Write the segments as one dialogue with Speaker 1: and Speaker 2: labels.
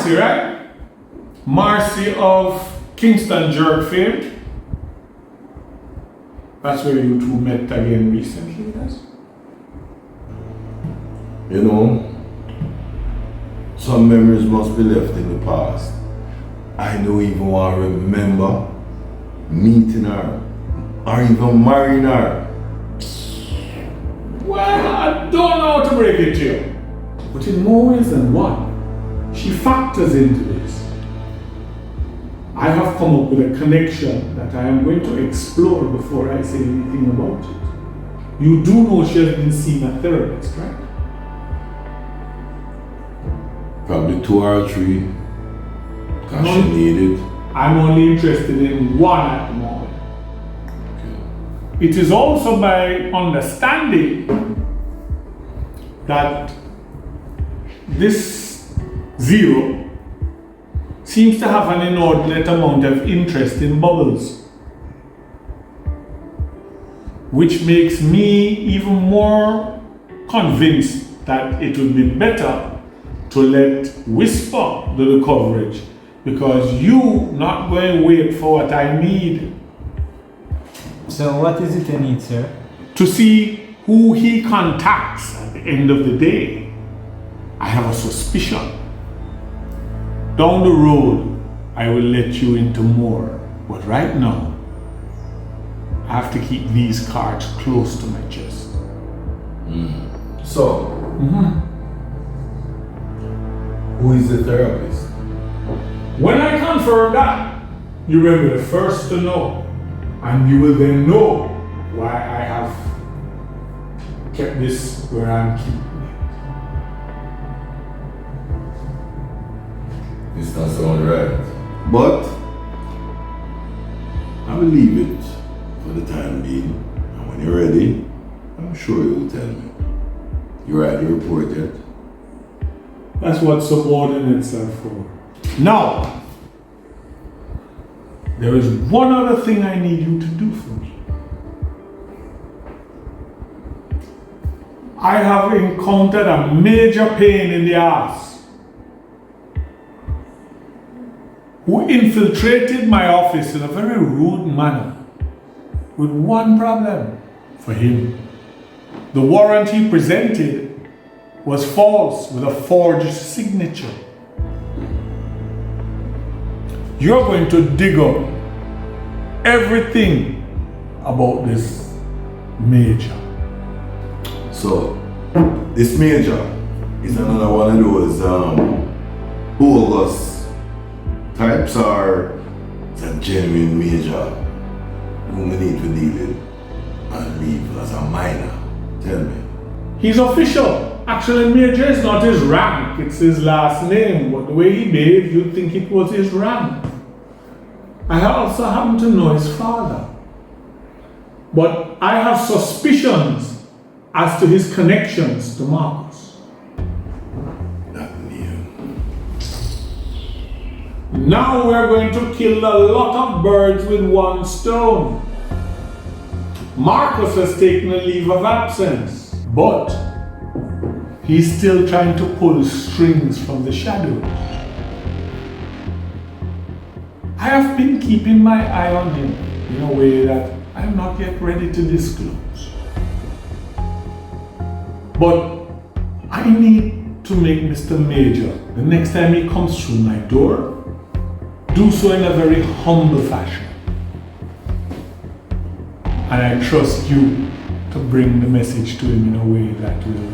Speaker 1: Marcy, right? Marcy of Kingston Jerk fame. That's where you two met again recently, yes?
Speaker 2: You know, some memories must be left in the past. I don't even want to remember meeting her or even marrying her.
Speaker 1: Well, I don't know how to break it to you. But in more ways than one, she factors into this. I have come up with a connection that I am going to explore before I say anything about it. You do know she has been seeing a therapist, right?
Speaker 2: Probably 2 or 3. Because she needed.
Speaker 1: I'm only interested in one at the moment.
Speaker 2: Okay.
Speaker 1: It is also my understanding that this Zero seems to have an inordinate amount of interest in bubbles, which makes me even more convinced that it would be better to let Whisper do the coverage, because you not going to wait for what I need.
Speaker 3: So what is it you need, sir?
Speaker 1: To see who he contacts at the end of the day. I have a suspicion. Down the road, I will let you into more. But right now, I have to keep these cards close to my chest.
Speaker 2: So, who is the therapist?
Speaker 1: When I confirm that, you will be the first to know. And you will then know why I have kept this where I'm keeping it.
Speaker 2: This doesn't sound right. But I will leave it for the time being. And when you're ready, I'm sure you'll tell me. You write the report yet?
Speaker 1: That's what subordinates are for. Now, there is one other thing I need you to do for me. I have encountered a major pain in the ass who infiltrated my office in a very rude manner with one problem for him. The warrant he presented was false with a forged signature. You're going to dig up everything about this major.
Speaker 2: So, this major is another one of those bogus types, or it's a genuine major whom we need to deal with and leave as a minor? Tell me.
Speaker 1: He's official. Actually, Major is not his rank, it's his last name. But the way he behaved, you'd think it was his rank. I also happen to know his father. But I have suspicions as to his connections to Marcus.
Speaker 2: Not new.
Speaker 1: Now we're going to kill a lot of birds with one stone. Marcus has taken a leave of absence, but he's still trying to pull strings from the shadows. I have been keeping my eye on him in a way that I'm not yet ready to disclose. But I need to make Mr. Major, the next time he comes through my door, do so in a very humble fashion. And I trust you to bring the message to him in a way that will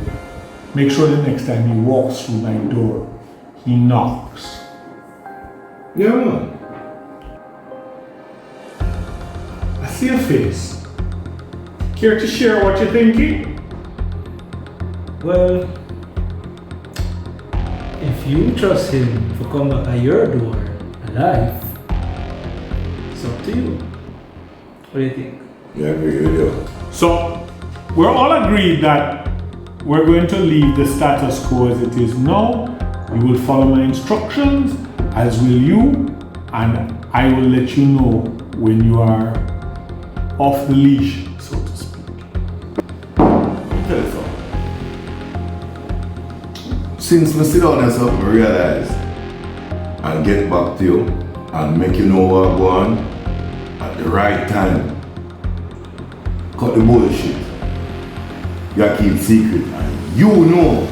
Speaker 1: make sure the next time he walks through my door, he knocks.
Speaker 2: Yeah, man.
Speaker 1: I see a face. Care to share what you're thinking?
Speaker 3: Well, if you trust him to come at your door alive, it's up to you. What do you think?
Speaker 2: Yeah, I agree with you.
Speaker 1: So, we're all agreed that we're going to leave the status quo as it is now. You will follow my instructions, as will you, and I will let you know when you are off the leash, so to speak.
Speaker 2: Tell you something. Since we sit down and something, I realize and get back to you and make you know what go on at the right time. Cut the bullshit. You keep secret and you know